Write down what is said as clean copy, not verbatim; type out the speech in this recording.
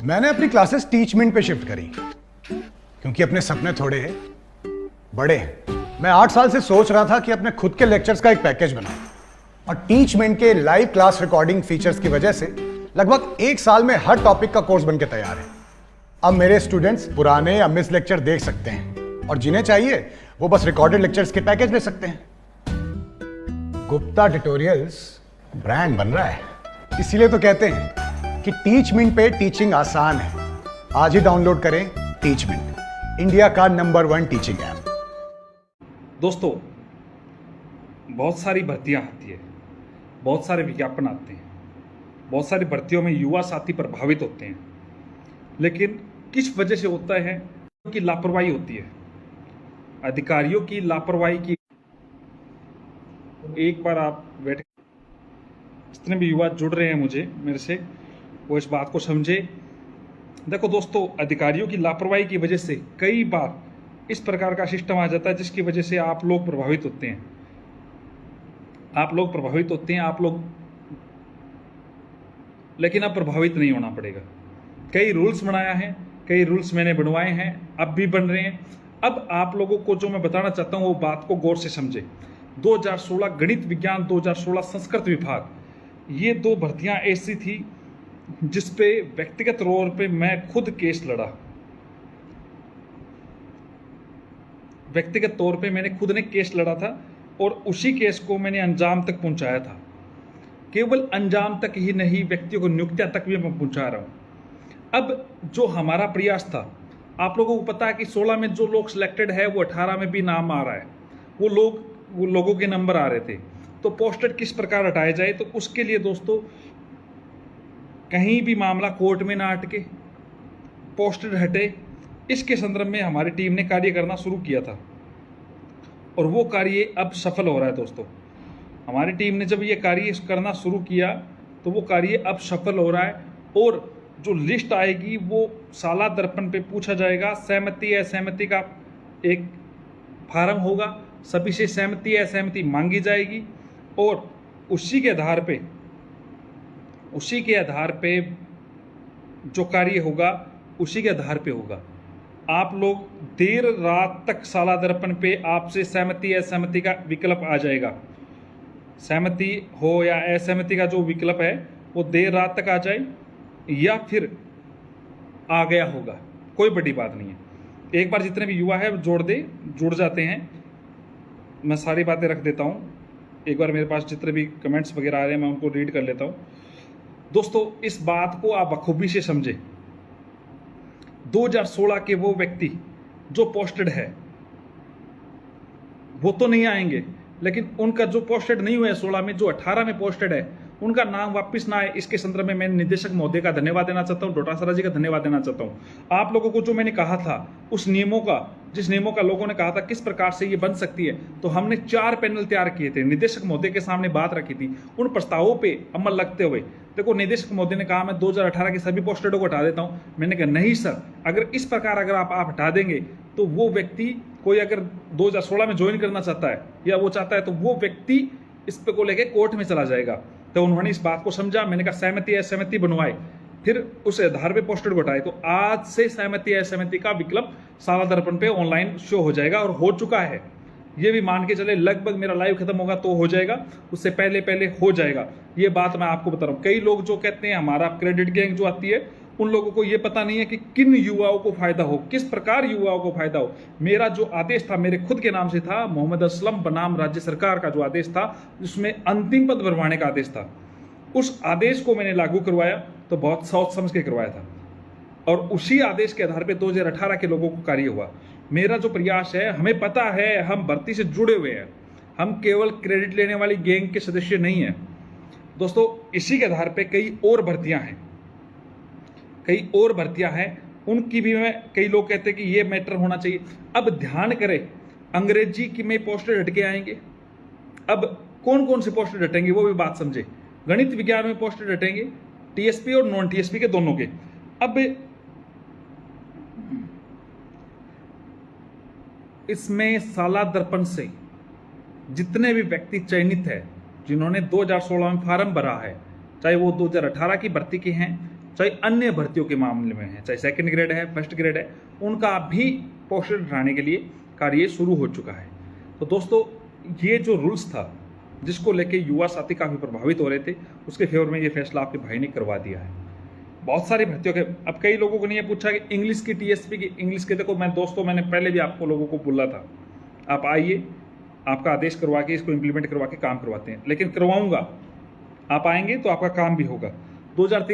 मैंने अपनी classes Teachmint पे शिफ्ट करी क्योंकि अपने सपने थोड़े बड़े हैं। मैं 8 साल से सोच रहा था कि अपने खुद के लेक्चर्स का एक पैकेज बनाऊं और टीचमेंट के लाइव क्लास रिकॉर्डिंग फीचर्स की वजह से लगभग 1 साल में हर टॉपिक का कोर्स बनके तैयार है। अब मेरे स्टूडेंट्स पुराने या मिस लेक्चर देख सकते हैं और जिन्हें चाहिए वो बस रिकॉर्डेड लेक्चर्स के पैकेज ले सकते हैं। गुप्ता ट्यूटोरियल्स ब्रांड बन रहा है, इसीलिए तो कहते हैं कि टीचमेंट पे टीचिंग आसान है। आज ही डाउनलोड करें टीचमेंट, इंडिया का नंबर 1 टीचिंग ऐप। दोस्तों, बहुत सारी भर्तियां आती है, बहुत सारे विज्ञापन आते हैं, बहुत सारी भर्तियों में युवा साथी प्रभावित होते हैं, लेकिन किस वजह से होता है? कि लापरवाही होती है, अधिकारियों की लापरवाही की। एक बार आप बैठे, जितने भी युवा जुड़ रहे हैं मेरे से, वो इस बात को समझे। देखो दोस्तों, अधिकारियों की लापरवाही की वजह से कई बार इस प्रकार का सिस्टम आ जाता है जिसकी वजह से आप लोग प्रभावित होते हैं। लेकिन अब प्रभावित नहीं होना पड़ेगा। कई रूल्स बनाया है, कई रूल्स मैंने बनवाए हैं, अब भी बन रहे हैं। अब आप लोगों को जो मैं बताना चाहता हूं वो बात को गौर से समझे। 2016 गणित विज्ञान, 2016 संस्कृत विभाग, ये 2 भर्तियां ऐसी थी जिस पे व्यक्तिगत तौर पे मैं खुद केस लड़ा। व्यक्तिगत तौर पे मैंने खुद ने केस लड़ा था और उसी केस को मैंने अंजाम तक पहुंचाया था। केवल अंजाम तक ही नहीं, व्यक्तियों को नियुक्तियां तक भी मैं पहुंचा रहा हूं। अब जो हमारा प्रयास था, आप लोगों को पता है कि 16 में जो लोग सिलेक्टेड है वो 18 में भी नाम आ रहा है, वो लोगों के नंबर आ रहे थे। तो पोस्टेड किस प्रकार हटाया जाए, तो उसके लिए दोस्तों कहीं भी मामला कोर्ट में ना अटके, पोस्टेड हटे, इसके संदर्भ में हमारी टीम ने कार्य करना शुरू किया था और वो कार्य अब सफल हो रहा है। दोस्तों, हमारी टीम ने जब ये कार्य करना शुरू किया तो वो कार्य अब सफल हो रहा है और जो लिस्ट आएगी वो साला दर्पण पे पूछा जाएगा। सहमति असहमति का एक फार्म होगा, सभी से सहमति असहमति मांगी जाएगी और उसी के आधार पे जो कार्य होगा उसी के आधार पे होगा। आप लोग देर रात तक साला दर्पण पे आपसे सहमति असहमति का विकल्प आ जाएगा। सहमति हो या असहमति का जो विकल्प है वो देर रात तक आ जाए या फिर आ गया होगा, कोई बड़ी बात नहीं है। एक बार जितने भी युवा है जुड़ जाते हैं। मैं सारी बातें रख देता हूँ, एक बार मेरे पास जितने भी कमेंट्स वगैरह आ रहे हैं मैं उनको रीड कर लेता हूँ। दोस्तों, इस बात को आप बखूबी से समझे। 2016 के वो व्यक्ति जो पोस्टेड है वो तो नहीं आएंगे, लेकिन उनका जो पोस्टेड नहीं हुआ है 16 में, जो 18 में पोस्टेड है, उनका नाम वापस ना आए, इसके संदर्भ में मैं निदेशक महोदय का धन्यवाद देना चाहता हूं, डोटासरा जी का धन्यवाद देना चाहता हूं। आप लोगों को जो मैंने कहा था उस जिस नियमों का लोगों ने कहा था किस प्रकार से ये बन सकती है, तो हमने 4 पैनल तैयार किए थे, निदेशक महोदय के सामने बात रखी थी। उन प्रस्तावों पे अमल लगते हुए देखो, निदेशक महोदय ने कहा मैं 2018 के सभी पोस्टेडों को हटा देता हूं। मैंने कहा नहीं सर, अगर इस प्रकार अगर आप हटा देंगे तो वो व्यक्ति कोई अगर 2016 में ज्वाइन करना चाहता है या वो चाहता है तो वो व्यक्ति इस पे को लेके कोर्ट में चला जाएगा। तो उन्होंने इस बात को समझा। मैंने कहा सहमति असहमति बनवाए, फिर उस आधार पे पोस्टेड घटाए। तो आज से सहमति असहमति का विकल्प साला दर्पण पे ऑनलाइन शो हो जाएगा और हो चुका है। ये भी मान के चले लगभग मेरा लाइव खत्म होगा तो हो जाएगा, उससे पहले हो जाएगा। ये बात मैं आपको बता रहा हूँ। कई लोग जो कहते हैं हमारा क्रेडिट गैंग जो आती है, उन लोगों को ये पता नहीं है कि किन युवाओं को फायदा हो, किस प्रकार युवाओं को फायदा हो। मेरा जो आदेश था मेरे खुद के नाम से था, मोहम्मद असलम बनाम राज्य सरकार का जो आदेश था, जिसमें अंतिम पद भरवाने का आदेश था, उस आदेश को मैंने लागू करवाया तो बहुत सोच समझ के करवाया था और उसी आदेश के आधार पे 2018 के लोगों को कार्य हुआ। मेरा जो प्रयास है, हमें पता है हम भर्ती से जुड़े हुए हैं, हम केवल क्रेडिट लेने वाली गैंग के सदस्य नहीं हैं दोस्तों। इसी के आधार पे कई और भर्तियां हैं, उनकी भी कई लोग कहते हैं कि ये मैटर होना चाहिए। अब ध्यान करें, अंग्रेजी की में पोस्टेड हटके आएंगे। अब कौन कौन से पोस्टेड हटेंगे वो भी बात समझे। गणित विज्ञान में पोस्टेड हटेंगे, टीएसपी और नॉन टीएसपी के दोनों के। अब इसमें साला दर्पण से जितने भी व्यक्ति चयनित है, जिन्होंने 2016 में फार्म भरा है, चाहे वो 2018 की भर्ती के हैं चाहे अन्य भर्तियों के मामले में है, चाहे सेकंड ग्रेड है, फर्स्ट ग्रेड है, उनका भी पोस्टेड हटाने के लिए कार्य शुरू हो चुका है। तो दोस्तों, ये जो रूल्स था जिसको लेके युवा साथी काफ़ी प्रभावित हो रहे थे, उसके फेवर में ये फैसला आपके भाई ने करवा दिया है। बहुत सारी भर्तियों के, अब कई लोगों को ने ये पूछा कि इंग्लिश की टीएसपी की, इंग्लिश के देखो मैंने पहले भी आपको लोगों को बोला था, आप आइए, आपका आदेश करवा के इसको इम्प्लीमेंट करवा के काम करवाते हैं, लेकिन करवाऊंगा, आप आएंगे तो आपका काम भी होगा। 2013